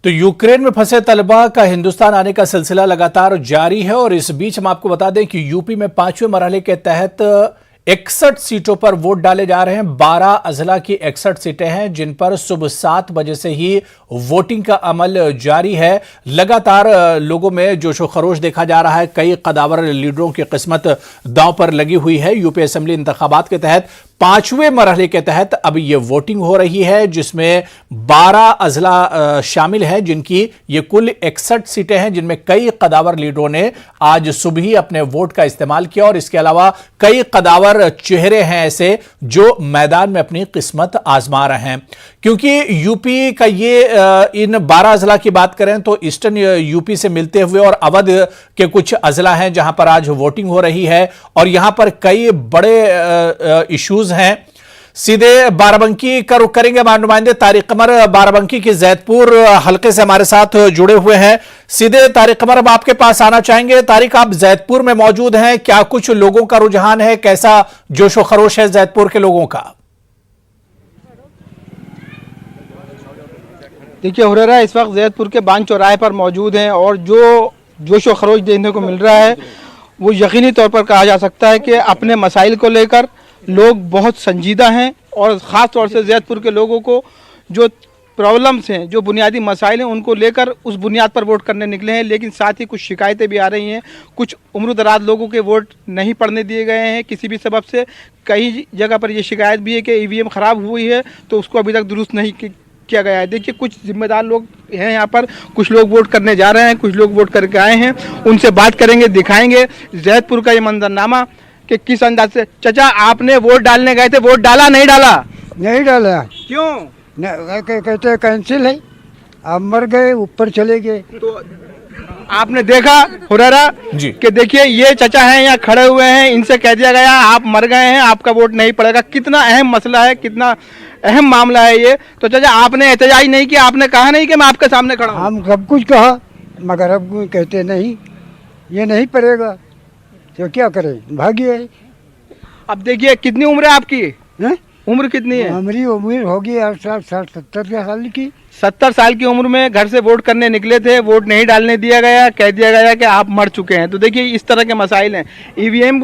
तो यूक्रेन में फंसे तलबा का हिंदुस्तान आने का सिलसिला लगातार जारी है और इस बीच हम आपको बता दें कि यूपी में 5वें मरहले के तहत 61 सीटों पर वोट डाले जा रहे हैं। 12 अजला की 61 सीटें हैं जिन पर सुबह 7 बजे से ही वोटिंग का अमल जारी है। लगातार लोगों में जोशो खरोश देखा जा रहा है। कई कदावर लीडरों की किस्मत दांव पर लगी हुई है। यूपी असेंबली इंतखाबात के तहत 5वें मरहले के तहत अब ये वोटिंग हो रही है जिसमें 12 अजला शामिल हैं जिनकी ये कुल 61 सीटें हैं जिनमें कई कदावर लीडरों ने आज सुबह ही अपने वोट का इस्तेमाल किया और इसके अलावा कई कदावर चेहरे हैं ऐसे जो मैदान में अपनी किस्मत आजमा रहे हैं। क्योंकि यूपी का ये इन 12 अजला की बात करें तो ईस्टर्न यूपी से मिलते हुए और अवध के कुछ अजला हैं जहां पर आज वोटिंग हो रही है और यहां पर कई बड़े इश्यूज हैं। सीधे बाराबंकी का रुख करेंगे। हमारे नुमाइंदे तारिक कमर बाराबंकी के जैदपुर हलके से हमारे साथ जुड़े हुए हैं। सीधे तारिक कमर अब आपके पास आना चाहेंगे। तारिक, आप जैदपुर में मौजूद हैं, क्या कुछ लोगों का रुझान है, कैसा जोशो खरोश है जैदपुर के लोगों का? देखिए हुरैरा, इस वक्त जैदपुर के बांग चौराहे पर मौजूद हैं और जो जोशो खरोश देखने को मिल रहा है वो यकीनी तौर पर कहा जा सकता है कि अपने मसाइल को लेकर लोग बहुत संजीदा हैं और ख़ास तौर से जैदपुर के लोगों को जो प्रॉब्लम्स हैं, जो बुनियादी मसाइल हैं, उनको लेकर उस बुनियाद पर वोट करने निकले हैं। लेकिन साथ ही कुछ शिकायतें भी आ रही हैं। कुछ उम्रदराज लोगों के वोट नहीं पड़ने दिए गए हैं किसी भी सबब से। कई जगह पर यह शिकायत भी है कि ईवीएम ख़राब हुई है तो उसको अभी तक दुरुस्त नहीं किया गया है। देखिए, कुछ जिम्मेदार लोग हैं यहाँ पर, कुछ लोग वोट करने जा रहे हैं, कुछ लोग वोट करके आए हैं। उनसे बात करेंगे, दिखाएंगे जैदपुर का ये मंजरनामा कि किस अंदाज से। चाचा, आपने वोट डालने गए थे, वोट डाला नहीं डाला? नहीं डाला। क्यों? कहते कैंसिल है, आप मर गए, ऊपर चले गए। तो आपने देखा हुरैरा कि देखिए ये चाचा हैं यहाँ खड़े हुए हैं, इनसे कह दिया गया आप मर गए हैं, आपका वोट नहीं पड़ेगा। कितना अहम मसला है, कितना अहम मामला है ये। तो चाचा, आपने एहतजाज नहीं किया, आपने कहा नहीं कि मैं आपके सामने खड़ा हूँ? हम सब कुछ कहा मगर अब कहते नहीं, ये नहीं पड़ेगा तो क्या करें, भाग्य है। अब देखिए, कितनी उम्र है आपकी? है? उम्र कितनी है? हमारी उम्र होगी 70 साल की। 70 साल की उम्र में घर से वोट करने निकले थे, वोट नहीं डालने दिया गया, कह दिया गया कि आप मर चुके हैं। तो देखिए इस तरह के मसाइल हैं। ईवीएम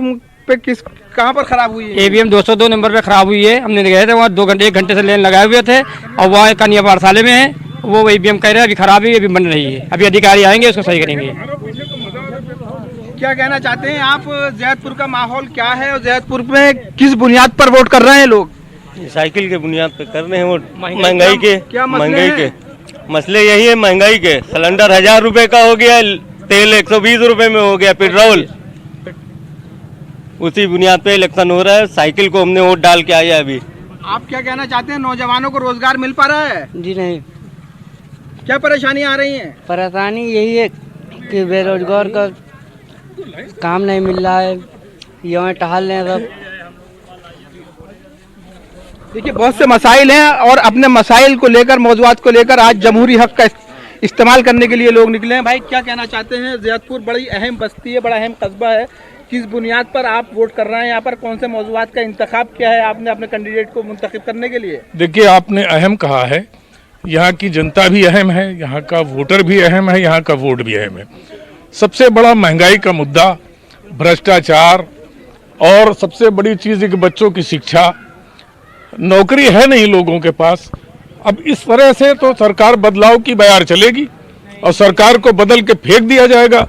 पे कहाँ पर खराब हुई है? ईवीएम 202 नंबर पे खराब हुई है। हमने गए थे वहाँ 1 घंटे से लाइन लगाए हुए थे और वहाँ कन्या पाठशाले में है, वो ईवीएम कह रहे हैं अभी खराब है, अभी बन रही है, अभी अधिकारी आएंगे उसको सही करेंगे। क्या कहना चाहते हैं आप? जैदपुर का माहौल क्या है और जैदपुर में किस बुनियाद पर वोट कर रहे हैं लोग? साइकिल के बुनियाद पे कर रहे हैं वोट। महंगाई के, महंगाई के मसले यही है। महंगाई के सिलेंडर 1000 रुपए का हो गया, तेल 120 रुपए में हो गया, पेट्रोल। उसी बुनियाद पे इलेक्शन हो रहा है। साइकिल को हमने वोट डाल के आए अभी। आप क्या कहना चाहते हैं? नौजवानों को रोजगार मिल पा रहा है? जी नहीं। क्या परेशानी आ रही है? परेशानी यही है कि बेरोजगार का काम नहीं मिल रहा है, यहाँ टहल रहे सब। देखिए, बहुत से मसाइल हैं और अपने मसाइल को लेकर, मौजूदात को लेकर आज जमहूरी हक का इस्तेमाल करने के लिए लोग निकले हैं। भाई, क्या कहना चाहते हैं? जैदपुर बड़ी अहम बस्ती है, बड़ा अहम कस्बा है। किस बुनियाद पर आप वोट कर रहे हैं? यहाँ पर कौन से मौजूदात का इंतखाब किया है आपने अपने कैंडिडेट को मुंतखब करने के लिए? देखिए, आपने अहम कहा है। यहाँ की जनता भी अहम है, यहाँ का वोटर भी अहम है, यहाँ का वोट भी अहम है। सबसे बड़ा महंगाई का मुद्दा, भ्रष्टाचार और सबसे बड़ी चीज़ है कि बच्चों की शिक्षा। नौकरी है नहीं लोगों के पास। अब इस तरह से तो सरकार बदलाव की बयार चलेगी और सरकार को बदल के फेंक दिया जाएगा,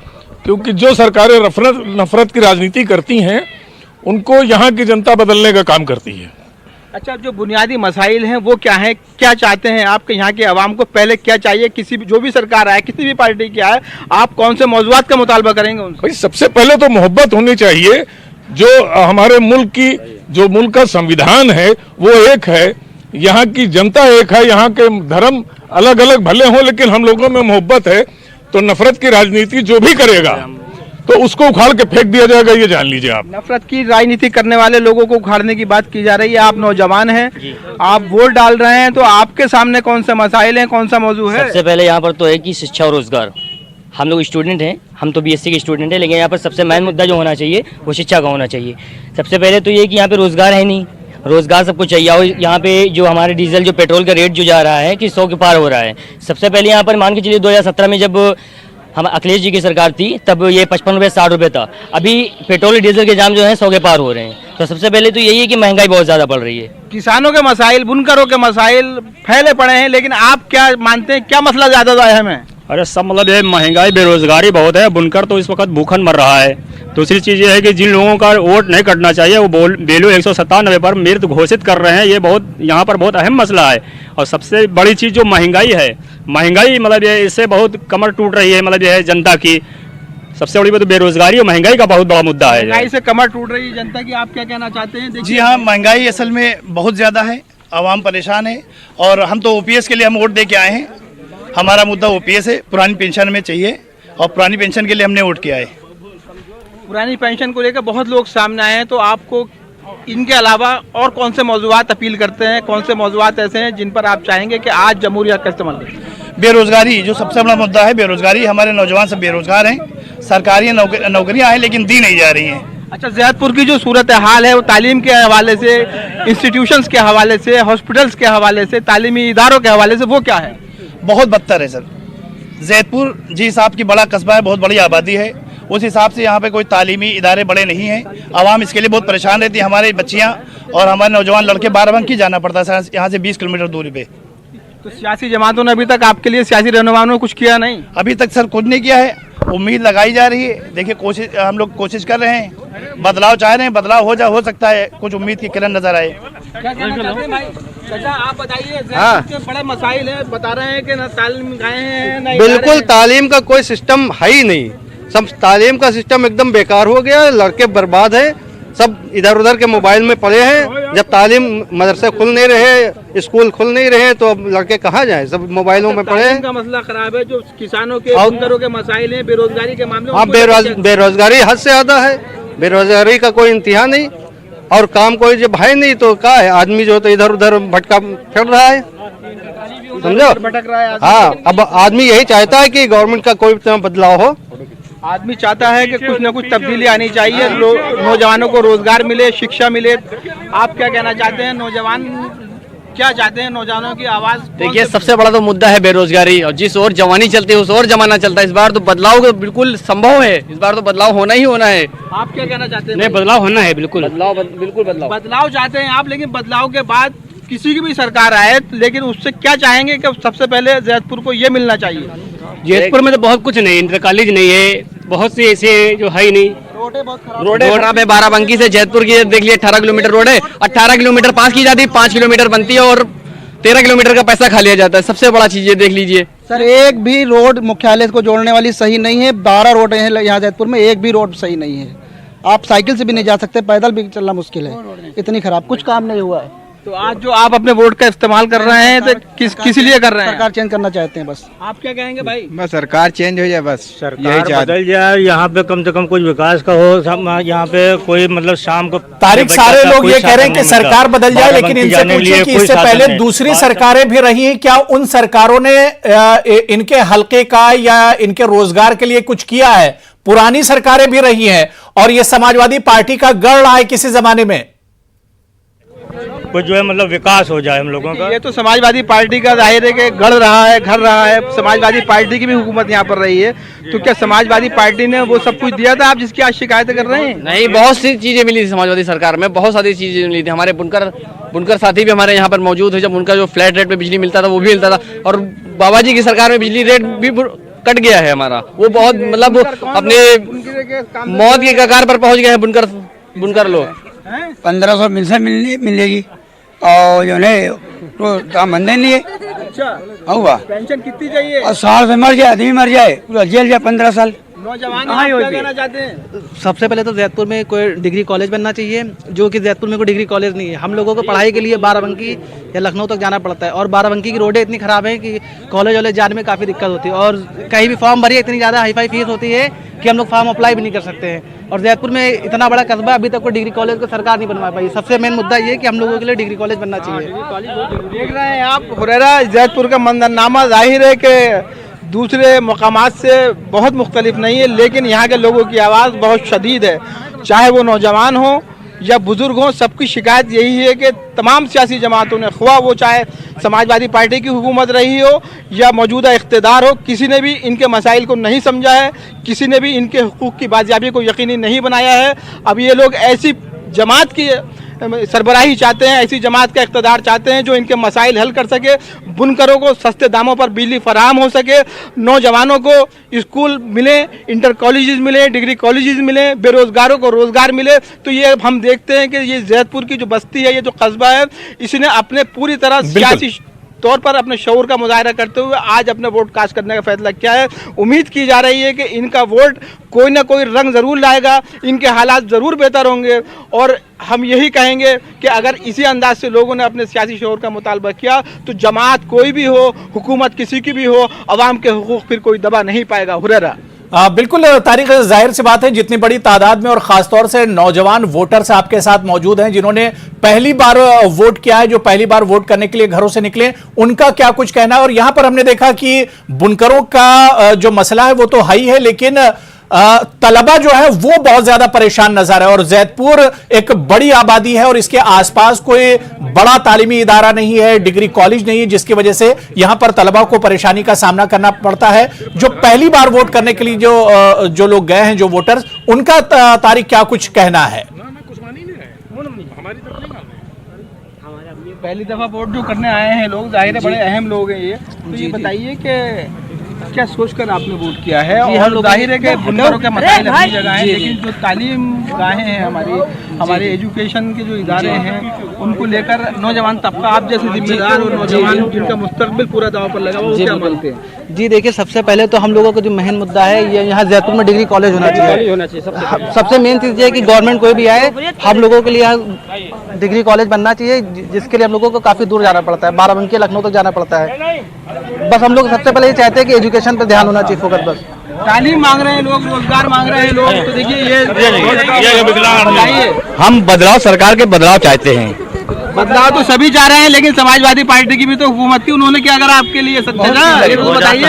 क्योंकि जो सरकारें नफरत की राजनीति करती हैं उनको यहाँ की जनता बदलने का काम करती है। अच्छा, जो बुनियादी मसाइल हैं वो क्या है? क्या चाहते हैं आपके यहाँ के आवाम को? पहले क्या चाहिए? किसी भी जो भी सरकार आए, किसी भी पार्टी की आए, आप कौन से मौजूदात का मुतालबा करेंगे उनसे? भाई, सबसे पहले तो मोहब्बत होनी चाहिए। जो हमारे मुल्क की, जो मुल्क का संविधान है वो एक है, यहाँ की जनता एक है, यहाँ के धर्म अलग अलग भले हों लेकिन हम लोगों में मोहब्बत है। तो नफरत की राजनीति जो भी करेगा तो उसको उखाड़ के फेंक दिया जाएगा, ये जान लीजिए आप। नफरत की राजनीति करने वाले लोगों को उखाड़ने की बात की जा रही है। आप नौजवान हैं, आप वोट डाल रहे हैं, तो आपके सामने कौन से मसाइल हैं, कौन सा मौजू है? सबसे पहले यहाँ पर तो है कि शिक्षा और रोजगार। हम लोग स्टूडेंट हैं, हम तो बीएससी के स्टूडेंट हैं, लेकिन यहाँ पर सबसे मेन मुद्दा जो होना चाहिए वो शिक्षा का होना चाहिए। सबसे पहले तो ये कि यहाँ पे रोजगार है नहीं, रोजगार सबको चाहिए। और यहाँ पे जो हमारे डीजल जो पेट्रोल का रेट जो जा रहा है कि 100 के पार हो रहा है। सबसे पहले यहाँ पर मान के चलिए 2017 में जब हम अखिलेश जी की सरकार थी तब ये 55 रुपये 60 रुपये था। अभी पेट्रोल और डीजल के दाम जो है 100 के पार हो रहे हैं। तो सबसे पहले तो यही है कि महंगाई बहुत ज़्यादा बढ़ रही है। किसानों के मसाइल, बुनकरों के मसाइल फैले पड़े हैं, लेकिन आप क्या मानते हैं, क्या मसला ज़्यादा अहम है? अरे सब मतलब ये महंगाई बेरोजगारी बहुत है। बुनकर तो इस वक्त भूखन मर रहा है। दूसरी चीज़ ये है कि जिन लोगों का वोट नहीं कटना चाहिए वो बेलू 197 पर मृत घोषित कर रहे हैं। ये बहुत यहाँ पर बहुत अहम मसला है। और सबसे बड़ी चीज़ जो महंगाई है, महंगाई मतलब ये इससे बहुत कमर टूट रही है। मतलब ये है जनता की सबसे बड़ी बात तो बेरोजगारी और महंगाई का बहुत बड़ा मुद्दा है। महंगाई से कमर टूट रही है जनता की, आप क्या कहना चाहते हैं? जी हाँ, महंगाई असल में बहुत ज़्यादा है, आवाम परेशान है। और हम तो ओपीएस के लिए हम वोट दे के आए हैं। हमारा मुद्दा ओपीएस है, पुरानी पेंशन में चाहिए और पुरानी पेंशन के लिए हमने वोट किया है। पुरानी पेंशन को लेकर बहुत लोग सामने आए हैं, तो आपको इनके अलावा और कौन से मौजूदात अपील करते हैं? कौन से मौजूदात ऐसे हैं जिन पर आप चाहेंगे कि आज जमहूरियत का इस्तेमाल करें? बेरोजगारी जो सबसे बड़ा मुद्दा है, बेरोजगारी। हमारे नौजवान सब बेरोजगार हैं। सरकारी नौकरियां हैं लेकिन दी नहीं जा रही हैं। अच्छा, ज़ैदपुर की जो सूरत हाल है वो तालीम के हवाले से, इंस्टीट्यूशंस के हवाले से, हॉस्पिटल्स के हवाले से, तालीमी इदारों के हवाले से वो क्या है? बहुत बदतर है सर। ज़ैदपुर जिस हिसाब की बड़ा कस्बा है, बहुत बड़ी आबादी है, उस हिसाब से यहाँ पे कोई तालीमी इदारे बड़े नहीं हैं। आवाम इसके लिए बहुत परेशान रहती है। हमारी बच्चियाँ और हमारे नौजवान लड़के बाराबंकी जाना पड़ता है यहाँ से 20 किलोमीटर दूरी पे। तो सियासी जमातों ने अभी तक आपके लिए, सियासी रहनुमाओं ने कुछ किया नहीं? अभी तक सर कुछ नहीं किया है। उम्मीद लगाई जा रही है। देखिए, कोशिश हम लोग कोशिश कर रहे हैं, बदलाव चाह रहे हैं, बदलाव हो सकता है, कुछ उम्मीद की किरण नजर आए। क्या कहना चाहते हैं भाई? चाचा आप बताइए, हाँ। बड़े मसाइल है, बता रहे हैं कि न तालीम गए हैं, न बिल्कुल तालीम का कोई सिस्टम है ही नहीं। सब तालीम का सिस्टम एकदम बेकार हो गया। लड़के बर्बाद हैं, सब इधर उधर के मोबाइल में पड़े हैं। जब तालीम मदरसे खुल नहीं रहे, स्कूल खुल नहीं रहे, तो अब लड़के कहाँ जाएं? सब मोबाइलों में पड़े हैं। का मसला खराब है, जो किसानों के, बुनकरों के मसाइल हैं, बेरोजगारी के मामले। हाँ, बेरोजगारी हद से ज्यादा है। बेरोजगारी का कोई इंतहा नहीं और काम कोई जब है नहीं तो क्या है? आदमी जो तो इधर उधर भटका फिर रहा है, समझो, भटक रहा है। हाँ, अब आदमी यही चाहता है कि गवर्नमेंट का कोई बदलाव हो। आदमी चाहता है कि कुछ न कुछ तब्दीली आनी चाहिए, नौजवानों को रोजगार मिले, शिक्षा मिले। आप क्या कहना चाहते हैं? नौजवान क्या चाहते हैं? नौजवानों की आवाज। देखिए, सबसे बड़ा तो मुद्दा है बेरोजगारी। और जिस और जवानी चलती है उस और जमाना चलता है। इस बार तो बदलाव बिल्कुल संभव है। इस बार तो बदलाव होना ही होना है। आप क्या कहना चाहते हैं? नहीं, बदलाव होना है, बिल्कुल बदलाव चाहते हैं आप, लेकिन बदलाव के बाद किसी की भी सरकार आए, लेकिन उससे क्या चाहेंगे कि सबसे पहले ज़ैदपुर को ये मिलना चाहिए? जैतपुर में तो बहुत कुछ नहीं, इंटर कॉलेज नहीं है, बहुत सी ऐसे जो है ही नहीं। रोडें खराब है। बाराबंकी से जैतपुर की देख लीजिए 18 किलोमीटर रोड है। 18 किलोमीटर पास की जाती है, 5 किलोमीटर बनती है और 13 किलोमीटर का पैसा खा लिया जाता है। सबसे बड़ा चीज ये देख लीजिए सर, एक भी रोड मुख्यालय को जोड़ने वाली सही नहीं है। 12 रोड हैं यहाँ जैतपुर में, एक भी रोड सही नहीं है। आप साइकिल से भी नहीं जा सकते, पैदल भी चलना मुश्किल है, इतनी खराब, कुछ काम नहीं हुआ है। तो आज जो आप अपने वोट का इस्तेमाल कर रहे हैं, तो किस लिए कर रहे हैं? सरकार चेंज करना चाहते हैं बस। आप क्या कहेंगे भाई? बस सरकार चेंज हो जाए, बस सरकार बदल जाए, यहाँ पे कम से कम कुछ विकास का हो। यहाँ पे कोई मतलब शाम को तारिक, सारे लोग ये कह रहे हैं कि सरकार बदल जाए, लेकिन इनसे पूछिए कि इससे पहले दूसरी सरकारें भी रही हैं, क्या उन सरकारों ने इनके हल्के का या इनके रोजगार के लिए कुछ किया है? पुरानी सरकारें भी रही हैं और ये समाजवादी पार्टी का गढ़ रहा है किसी जमाने में। कुछ जो है मतलब विकास हो जाए हम लोगों का। ये तो समाजवादी पार्टी का जाहिर है कि गढ़ रहा है, घर रहा है। समाजवादी पार्टी की भी हुकूमत यहाँ पर रही है, तो क्या समाजवादी पार्टी ने वो सब कुछ दिया था आप जिसकी आज शिकायतें कर रहे हैं? नहीं, बहुत सी चीजें मिली थी समाजवादी सरकार में, बहुत सारी चीजें मिली थी। हमारे बुनकर साथी भी हमारे यहाँ पर मौजूद है। जब उनका जो फ्लैट रेट पे बिजली मिलता था वो भी मिलता था, और बाबा जी की सरकार में बिजली रेट भी कट गया है हमारा। वो बहुत मतलब अपने मौत के कगार पर पहुंच गए हैं बुनकर लोग। 1500 मिलेगी और जो है तो काम बंदे नहीं है। अच्छा, हुआ पेंशन कितनी चाहिए? और साल से मर जाए, आदमी मर जाए, पूरा जेल जाए 15 साल। नौजवान आप क्या कहना चाहते हैं? सबसे पहले तो जैतपुर में कोई डिग्री कॉलेज बनना चाहिए, जो कि जैतपुर में कोई डिग्री कॉलेज नहीं है। हम लोगों को पढ़ाई के लिए बाराबंकी या लखनऊ तक जाना पड़ता है, और बाराबंकी की रोडें इतनी खराब है कि कॉलेज वॉलेज जाने में काफ़ी दिक्कत होती है, और कहीं भी फॉर्म भरिए इतनी ज़्यादा हाईफाई फीस होती है कि हम लोग फॉर्म अप्लाई भी नहीं कर सकते हैं। और जैतपुर में इतना बड़ा कस्बा, अभी तक कोई डिग्री कॉलेज को सरकार नहीं बनवा पाई। सबसे मेन मुद्दा ये कि हम लोगों के लिए डिग्री कॉलेज बनना चाहिए। देख रहे हैं आप हुरैरा, जैतपुर का मंजरनामा जाहिर है कि दूसरे मकामात से बहुत मुख्तलिफ नहीं है, लेकिन यहाँ के लोगों की आवाज़ बहुत शदीद है। चाहे वो नौजवान हो, या बुजुर्ग हों, सबकी शिकायत यही है कि तमाम सियासी जमातों ने, ख्वाह वो चाहे समाजवादी पार्टी की हुकूमत रही हो या मौजूदा इख्तिदार हो, किसी ने भी इनके मसाइल को नहीं समझा है, किसी ने भी इनके हुकूक की बाजियाबी को यकीनी नहीं बनाया है। अब ये लोग ऐसी जमात की सरबराही चाहते हैं, ऐसी जमात का इख्तिदार चाहते हैं जो इनके मसाइल हल कर सके, बुनकरों को सस्ते दामों पर बिजली फराहम हो सके, नौजवानों को स्कूल मिले, इंटर कॉलेजेस मिले, डिग्री कॉलेजेस मिले, बेरोज़गारों को रोज़गार मिले। तो ये हम देखते हैं कि ये जैतपुर की जो बस्ती है, ये जो कस्बा है, इसने अपने पूरी तरह सियासी तौर पर अपने शऊर का मुजाहरा करते हुए आज अपने वोट कास्ट करने का फैसला किया है। उम्मीद की जा रही है कि इनका वोट कोई ना कोई रंग ज़रूर लाएगा, इनके हालात ज़रूर बेहतर होंगे। और हम यही कहेंगे कि अगर इसी अंदाज से लोगों ने अपने सियासी शऊर का मुतालबा किया तो जमात कोई भी हो, हुकूमत किसी की भी हो, अवाम के हुकूक फिर कोई दबा नहीं पाएगा। हुरैरा बिल्कुल तारिक, जाहिर सी बात है जितनी बड़ी तादाद में और खासतौर से नौजवान वोटर्स आपके साथ मौजूद हैं जिन्होंने पहली बार वोट किया है, जो पहली बार वोट करने के लिए घरों से निकले, उनका क्या कुछ कहना है। और यहां पर हमने देखा कि बुनकरों का जो मसला है वो तो हाई है, लेकिन तलबा जो है वो बहुत ज्यादा परेशान नजर है। और जैतपुर एक बड़ी आबादी है और इसके आसपास कोई बड़ा तालीमी इदारा नहीं है, डिग्री कॉलेज नहीं है, जिसकी वजह से यहां पर तलबा को परेशानी का सामना करना पड़ता है। जो पहली बार वोट करने के लिए जो लोग गए हैं, जो वोटर्स, उनका तारीख क्या कुछ कहना है। पहली दफा वोट जो करने आए हैं लोग, जाहिर है बड़े अहम लोग हैं ये, तो ये बताइए कि क्या सोचकर आपने वोट किया है। और जाहिर है कि बुनकरों के मसाइल अपनी जगह हैं, लेकिन जो तालीम गाहें हैं हमारे एजुकेशन के जो इदारे हैं, उनको लेकर नौजवान तबका, आप जैसे जिम्मेदार और नौजवान जिनका मुस्तकबिल पूरा दांव पर लगा, वो क्या मानते हैं? जी देखिए, सबसे पहले तो हम लोगों का जो मेन मुद्दा है, ये यहाँ जैतपुर में डिग्री कॉलेज होना चाहिए। सबसे मेन चीज़ ये है कि गवर्नमेंट कोई भी आए, हम लोगों के लिए यहाँ डिग्री कॉलेज बनना चाहिए, जिसके लिए हम लोगों को काफ़ी दूर जाना पड़ता है, बाराबंकी लखनऊ तक जाना पड़ता है। बस हम लोग सबसे पहले ये चाहते हैं कि एजुकेशन पर ध्यान होना चाहिए, फोकस। बस तालीम मांग रहे हैं लोग, रोजगार मांग रहे हैं लोग, तो देखिए ये हम बदलाव, सरकार के बदलाव चाहते हैं। बदलाव तो सभी चाह रहे हैं, लेकिन समाजवादी पार्टी की भी तो हुकूमत थी, उन्होंने क्या करा आपके लिए? ये तो बताइए।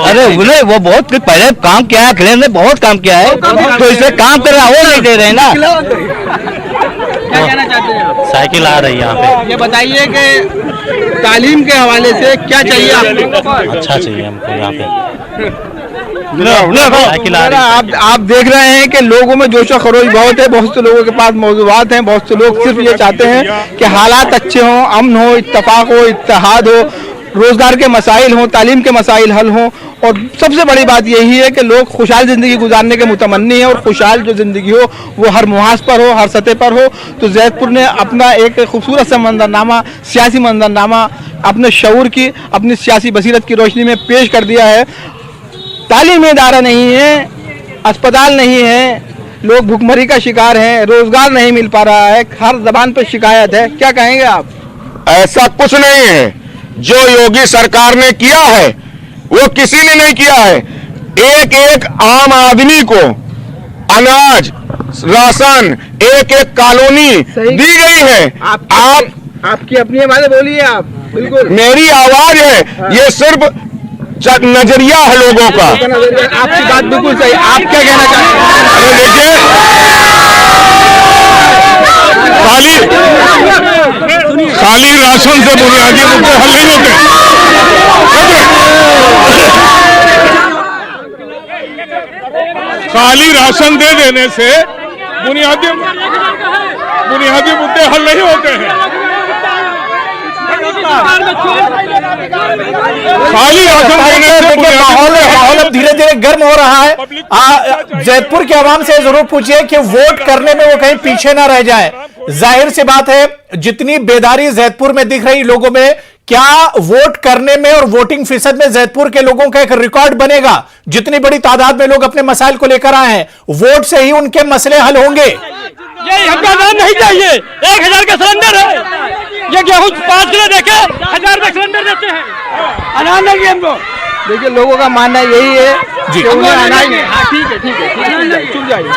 अरे वो बहुत पहले काम किया है, अखिलेश ने बहुत काम किया है, तो इसलिए काम कर रहा, वो नहीं दे रहे हैं ना। क्या कहना चाहते हैं आप? साइकिल आ रही है यहाँ पे। ये बताइए कि तालीम के हवाले से क्या चाहिए आपको? अच्छा चाहिए हमको यहाँ पे। आप देख रहे हैं कि लोगों में जोशो खरोश बहुत है, बहुत से लोगों के पास मौजूदात हैं, बहुत से लोग सिर्फ ये चाहते हैं कि हालात अच्छे हों, अमन हो, इत्तफाक हो, इत्तेहाद हो, रोजगार के मसाइल हों, तालीम के मसाइल हल हों। और सबसे बड़ी बात यही है कि लोग खुशहाल ज़िंदगी गुजारने के मुतमन्नी हैं, और खुशहाल जो ज़िंदगी हो वो हर मुहाज पर हो, हर सतह पर हो। तो जैतपुर ने अपना एक खूबसूरत सा मंजरनामा, सियासी मंजरनामा अपने शऊर की, अपनी सियासी बसीरत की रोशनी में पेश कर दिया है। तालीमी इदारा नहीं है, अस्पताल नहीं है, लोग भुखमरी का शिकार हैं, रोजगार नहीं मिल पा रहा है, हर जबान पर शिकायत है। क्या कहेंगे आप? ऐसा कुछ नहीं है, जो योगी सरकार ने किया है वो किसी ने नहीं किया है। एक एक आम आदमी को अनाज, राशन, एक एक कॉलोनी दी गई है। आपकी अपनी आवाज़ बोलिए आप। बिल्कुल मेरी आवाज है, ये सिर्फ नजरिया है लोगों का। आपकी बात बिल्कुल सही। आप क्या कहना चाहते हैं? अरे देखिए, खाली राशन से बुनियादी मुद्दे हल नहीं होते। खाली राशन दे देने से बुनियादी मुद्दे हल नहीं होते हैं। खाली माहौल अब धीरे धीरे गर्म हो रहा है। जैतपुर के आवाम से जरूर पूछिए कि वोट करने में वो कहीं पीछे ना रह जाए। जाहिर सी बात है, जितनी बेदारी जैतपुर में दिख रही लोगों में, क्या वोट करने में और वोटिंग फीसद में जैतपुर के लोगों का एक रिकॉर्ड बनेगा? जितनी बड़ी तादाद में लोग अपने मसाइल को लेकर आए हैं, वोट से ही उनके मसले हल होंगे। ये हमका नाम नहीं चाहिए। 1000 का सिलेंडर है, ये गेहूं 5 किलो देके 1000 में सिलेंडर देते हैं, अनाज नहीं हमको। देखिए, लोगों का मानना यही है कि उन्हें अनाज नहीं। हाँ ठीक है, चुप जाइए।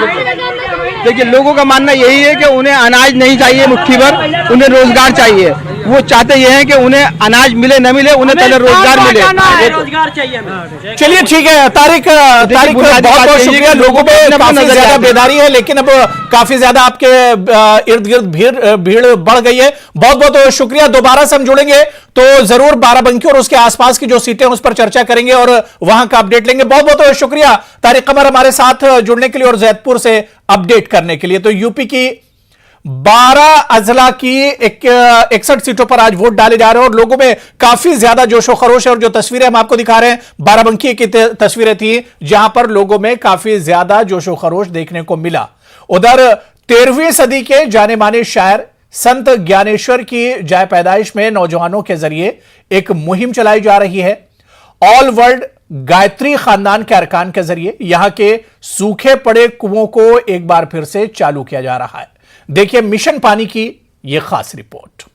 देखिए लोगों का मानना यही है कि उन्हें अनाज नहीं चाहिए मुट्ठी भर, उन्हें रोजगार चाहिए। वो चाहते ये हैं कि उन्हें अनाज मिले न मिले, उन्हें पहले रोजगार मिले। रोजगार चाहिए। चलिए ठीक है तारिक, बहुत बहुत शुक्रिया। लोगों में काफी ज्यादा बेदारी है, लेकिन अब काफी ज्यादा आपके इर्द गिर्द भीड़ बढ़ गई है। बहुत बहुत शुक्रिया। दोबारा से हम जुड़ेंगे तो जरूर बाराबंकी और उसके आसपास की जो सीटें उस पर चर्चा करेंगे और वहां का अपडेट लेंगे। बहुत बहुत शुक्रिया तारिक कमर हमारे साथ जुड़ने के लिए और जैतपुर से अपडेट करने के लिए। तो यूपी की 12 अजला की 61 सीटों पर आज वोट डाले जा रहे हैं और लोगों में काफी ज्यादा जोशो खरोश है। और जो तस्वीरें हम आपको दिखा रहे हैं बाराबंकी की तस्वीरें थी जहां पर लोगों में काफी ज्यादा जोशो खरोश देखने को मिला। उधर 13वीं सदी के जाने माने शायर संत ज्ञानेश्वर की जाय पैदाइश में नौजवानों के जरिए एक मुहिम चलाई जा रही है। ऑल वर्ल्ड गायत्री खानदान के अरकान के जरिए यहां के सूखे पड़े कुओं को एक बार फिर से चालू किया जा रहा है। देखिए मिशन पानी की यह खास रिपोर्ट।